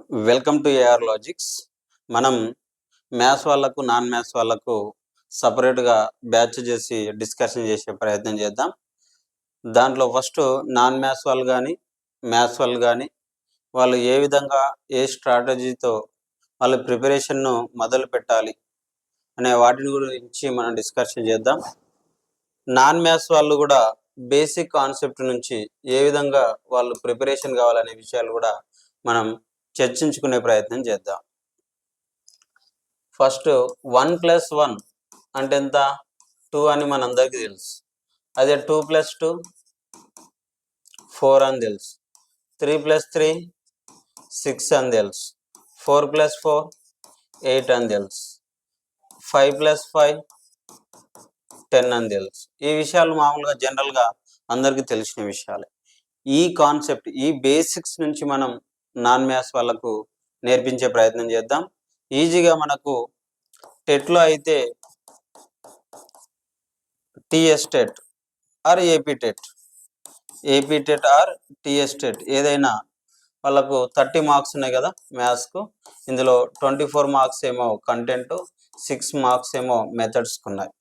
Welcome to AR logics. మనం maths వాళ్ళకు non maths వాళ్ళకు సపరేట్గా బ్యాచ్ చేసి డిస్కషన్ చేసే ప్రయత్నం చేద్దాం. దాంట్లో ఫస్ట్ నాన్ మ్యాథ్స్ వాళ్ళు కానీ మ్యాథ్స్ వాళ్ళు కానీ వాళ్ళు ఏ విధంగా ఏ స్ట్రాటజీతో వాళ్ళ ప్రిపరేషన్ను మొదలు పెట్టాలి అనే వాటిని గురించి మనం డిస్కషన్ చేద్దాం. నాన్ మ్యాథ్స్ వాళ్ళు కూడా బేసిక్ కాన్సెప్ట్ నుంచి ఏ విధంగా వాళ్ళు ప్రిపరేషన్ కావాలనే విషయాలు కూడా మనం చర్చించుకునే ప్రయత్నం చేద్దాం. ఫస్ట్ 1+1 అంటే ఎంత? 2 అని మనందరికీ తెలుసు. అదే 2+2 4 అని తెలుసు. 3+3 6 అని తెలుసు. 4+4 8 అని తెలుసు. 5+5 10 అని తెలుసు. ఈ విషయాలు మామూలుగా జనరల్గా అందరికీ తెలిసిన విషయాలే. ఈ కాన్సెప్ట్ ఈ బేసిక్స్ నుంచి మనం నాన్ మ్యాథ్స్ వాళ్ళకు నేర్పించే ప్రయత్నం చేద్దాం. ఈజీగా మనకు టెట్లో అయితే TS TET are AP TET are TS TET ఏదైనా వాళ్ళకు 30 మార్క్స్ ఉన్నాయి కదా మ్యాథ్స్కు. ఇందులో 24 మార్క్స్ ఏమో కంటెంట్, 6 మార్క్స్ ఏమో మెథడ్స్కి ఉన్నాయి.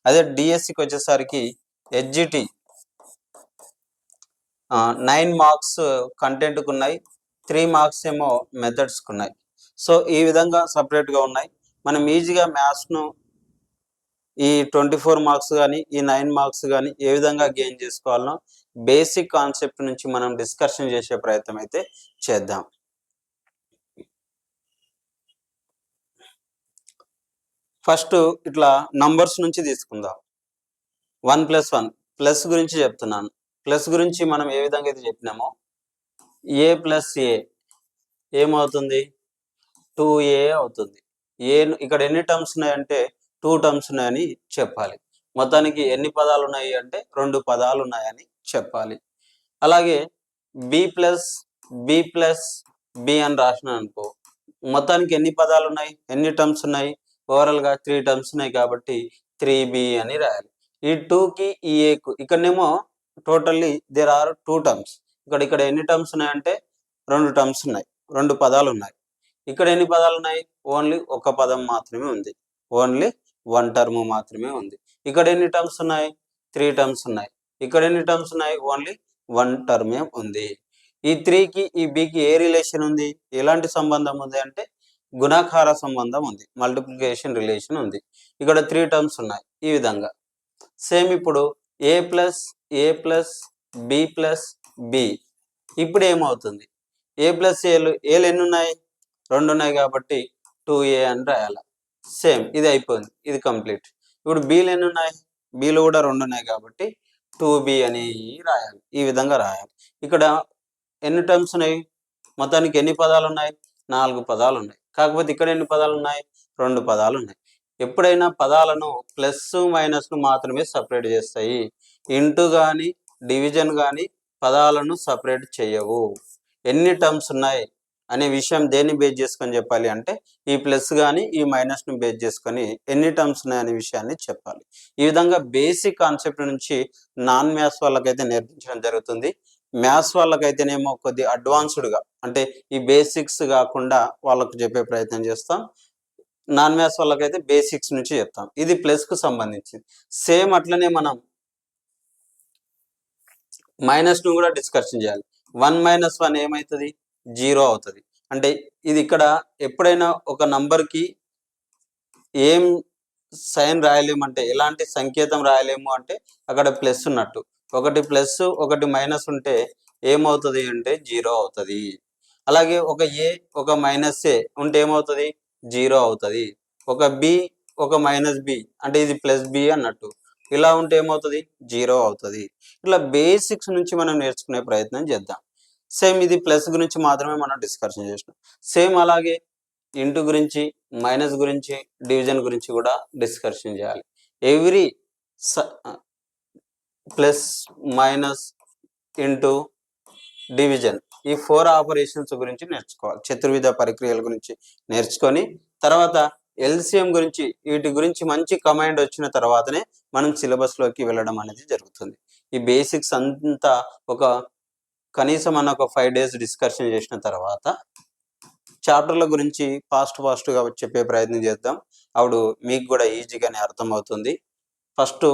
అదే డిఎస్సికి వచ్చేసరికి హెచ్జిటి 9 మార్క్స్ కంటెంట్కు ఉన్నాయి, 3 మార్క్స్ ఏమో మెథడ్స్కి ఉన్నాయి. సో ఈ విధంగా సపరేట్గా ఉన్నాయి. మనం ఈజీగా మ్యాథ్స్ను ఈ 24 మార్క్స్ కానీ ఈ 9 మార్క్స్ కానీ ఏ విధంగా గెయిన్ చేసుకోవాలనో బేసిక్ కాన్సెప్ట్ నుంచి మనం డిస్కషన్ చేసే ప్రయత్నం అయితే చేద్దాం. ఫస్ట్ ఇట్లా నంబర్స్ నుంచి తీసుకుందాం. 1+1 ప్లస్ గురించి చెప్తున్నాను. ప్లస్ గురించి మనం ఏ విధంగా అయితే చెప్పినామో a + a ఏమవుతుంది? 2a అవుతుంది. ఏ ఇక్కడ ఎన్ని టర్మ్స్ ఉన్నాయంటే 2 టర్మ్స్ ఉన్నాయని చెప్పాలి. మొత్తానికి ఎన్ని పదాలు ఉన్నాయి అంటే 2 పదాలు ఉన్నాయని చెప్పాలి. అలాగే b అని రాసిన అనుకో, మొత్తానికి ఎన్ని పదాలు ఉన్నాయి, ఎన్ని టర్మ్స్ ఉన్నాయి? ఓవరాల్గా 3 టర్మ్స్ ఉన్నాయి కాబట్టి 3b అని రాయాలి. ఈ 2కి ఈ aకు ఇక్కడనేమో టోటల్లీ దేర్ ఆర్ 2 టర్మ్స్. ఇక్కడ ఎన్ని టర్మ్స్ ఉన్నాయంటే 2 టర్మ్స్ ఉన్నాయి, 2 పదాలు ఉన్నాయి. ఇక్కడ ఎన్ని పదాలు ఉన్నాయి? ఓన్లీ ఒక పదం మాత్రమే ఉంది, ఓన్లీ 1 టర్మ్ మాత్రమే ఉంది. ఇక్కడ ఎన్ని టర్మ్స్ ఉన్నాయి? 3 టర్మ్స్ ఉన్నాయి. ఇక్కడ ఎన్ని టర్మ్స్ ఉన్నాయి? ఓన్లీ 1 టర్మే ఉంది. ఈ 3కి ఈ బికి ఏ రిలేషన్ ఉంది, ఎలాంటి సంబంధం ఉంది అంటే గుణాకార సంబంధం ఉంది, మల్టిప్లికేషన్ రిలేషన్ ఉంది. ఇక్కడ 3 టర్మ్స్ ఉన్నాయి. ఈ విధంగా సేమ్ ఇప్పుడు a ప్లస్ b ఇప్పుడు ఏమవుతుంది? a ప్లస్ ఏలు ఎన్ని ఉన్నాయి? 2 ఉన్నాయి కాబట్టి 2a అని రాయాలి. సేమ్ ఇది అయిపోయింది, ఇది కంప్లీట్. ఇప్పుడు బీలు ఎన్ని ఉన్నాయి? బీలు కూడా 2 ఉన్నాయి కాబట్టి 2b అని రాయాలి. ఈ విధంగా రాయాలి. ఇక్కడ ఎన్ని టర్మ్స్ ఉన్నాయి? మొత్తానికి ఎన్ని పదాలు ఉన్నాయి? 4 పదాలు ఉన్నాయి. కాకపోతే ఇక్కడ ఎన్ని పదాలు ఉన్నాయి? 2 పదాలు ఉన్నాయి. ఎప్పుడైనా పదాలను ప్లస్ మైనస్ మాత్రమే సపరేట్ చేస్తాయి. ఇంటూ కానీ డివిజన్ కానీ పదాలను సపరేట్ చేయవు. ఎన్ని టర్మ్స్ ఉన్నాయి అనే విషయం దేన్ని బేస్ చేసుకొని చెప్పాలి అంటే ఈ ప్లస్ కానీ ఈ మైనస్ను బేస్ చేసుకొని ఎన్ని టర్మ్స్ ఉన్నాయి అనే విషయాన్ని చెప్పాలి. ఈ విధంగా బేసిక్ కాన్సెప్ట్ నుంచి నాన్ మ్యాథ్స్ వాళ్ళకైతే నేర్పించడం జరుగుతుంది. మ్యాథ్స్ వాళ్ళకైతేనేమో కొద్ది అడ్వాన్స్డ్గా అంటే ఈ బేసిక్స్ కాకుండా వాళ్ళకు చెప్పే ప్రయత్నం చేస్తాం. నాన్ మ్యాథ్స్ వాళ్ళకైతే బేసిక్స్ నుంచి చెప్తాం. ఇది ప్లస్కు సంబంధించింది. సేమ్ అట్లనే మనం మైనస్ను కూడా డిస్కషన్ చేయాలి. 1 - 1 ఏమవుతుంది? 0 అవుతుంది. అంటే ఇది ఇక్కడ ఎప్పుడైనా ఒక నంబర్కి ఏం సైన్ రాయలేమంటే, ఎలాంటి సంకేతం రాయలేము అంటే అక్కడ ప్లస్ ఉన్నట్టు. ఒకటి ప్లస్ ఒకటి మైనస్ ఉంటే ఏమవుతుంది అంటే 0 అవుతుంది. అలాగే ఒక a ఒక -a ఉంటే ఏమవుతుంది? 0 అవుతుంది. ఒక b ఒక -b అంటే ఇది +b అన్నట్టు. ఇలా ఉంటే ఏమవుతుంది? 0 అవుతుంది. ఇట్లా బేసిక్స్ నుంచి మనం నేర్చుకునే ప్రయత్నం చేద్దాం. సేమ్ ఇది ప్లస్ గురించి మాత్రమే మనం డిస్కషన్ చేసినాం. సేమ్ అలాగే ఇంటూ గురించి, మైనస్ గురించి, డివిజన్ గురించి కూడా డిస్కషన్ చేయాలి. Every plus, minus, into, division ఈ 4 ఆపరేషన్స్ గురించి నేర్చుకోవాలి. చతుర్విధ పరిక్రియల గురించి నేర్చుకొని తర్వాత ఎల్సిఎం గురించి, వీటి గురించి మంచి కమాండ్ వచ్చిన తర్వాతనే మనం సిలబస్లోకి వెళ్ళడం అనేది జరుగుతుంది. ఈ బేసిక్స్ అంతా ఒక కనీసం ఒక 5 days డిస్కషన్ చేసిన తర్వాత చాప్టర్ల గురించి ఫాస్ట్గా చెప్పే ప్రయత్నం చేద్దాం. అప్పుడు మీకు కూడా ఈజీగానే అర్థమవుతుంది. ఫస్ట్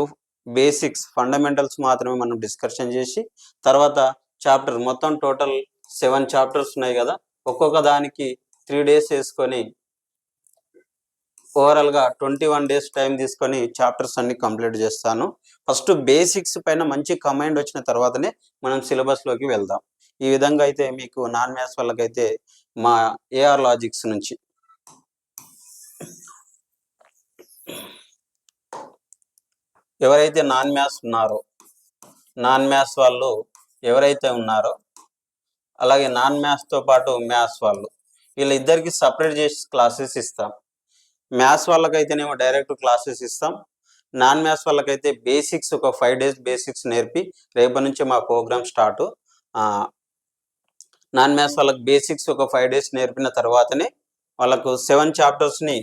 బేసిక్స్ ఫండమెంటల్స్ మాత్రమే మనం డిస్కషన్ చేసి తర్వాత చాప్టర్ మొత్తం టోటల్ 7 చాప్టర్స్ ఉన్నాయి కదా, ఒక్కొక్క దానికి 3 days వేసుకొని ఓవరాల్గా 21 days టైం తీసుకొని చాప్టర్స్ అన్ని కంప్లీట్ చేస్తాను. ఫస్ట్ బేసిక్స్ పైన మంచి కమాండ్ వచ్చిన తర్వాతనే మనం సిలబస్లోకి వెళ్దాం. ఈ విధంగా అయితే మీకు నాన్ మ్యాథ్స్ వాళ్ళకైతే మా ఏఆర్ లాజిక్స్ నుంచి ఎవరైతే నాన్ మ్యాథ్స్ వాళ్ళు ఎవరైతే ఉన్నారో, అలాగే నాన్ మ్యాథ్స్తో పాటు మ్యాథ్స్ వాళ్ళు, వీళ్ళిద్దరికి సపరేట్ చేసి క్లాసెస్ ఇస్తాం. మ్యాథ్స్ వాళ్ళకైతేనేమో డైరెక్ట్ క్లాసెస్ ఇస్తాం. నాన్ మ్యాథ్స్ వాళ్ళకైతే బేసిక్స్ ఒక 5 days బేసిక్స్ నేర్పి రేపటి నుంచి మా ప్రోగ్రామ్ స్టార్ట్. నాన్ మ్యాథ్స్ వాళ్ళకి బేసిక్స్ ఒక 5 days నేర్పిన తర్వాతనే వాళ్ళకు 7 చాప్టర్స్ని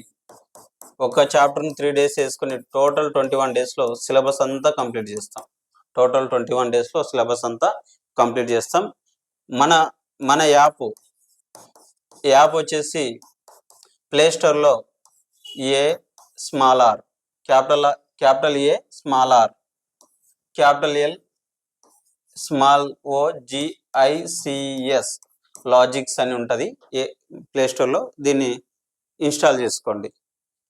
ఒక చాప్టర్ని 3 days వేసుకుని టోటల్ 21 daysలో సిలబస్ అంతా కంప్లీట్ చేస్తాం. టోటల్ 21 daysలో సిలబస్ అంతా కంప్లీట్ చేస్తాం. మన యాప్ వచ్చేసి ప్లే స్టోర్లో AR capital A small R capital L small OGICS logics అని ఉంటుంది ప్లే స్టోర్లో. దీన్ని ఇన్స్టాల్ చేసుకోండి.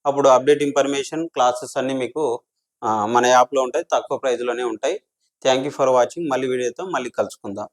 అప్పుడు అప్డేట్ ఇన్ఫర్మేషన్ క్లాసెస్ అన్నీ మీకు మన యాప్లో ఉంటాయి, తక్కువ ప్రైజ్లోనే ఉంటాయి. Thank you for watching. మళ్ళీ వీడియోతో మళ్ళీ కలుసుకుందాం.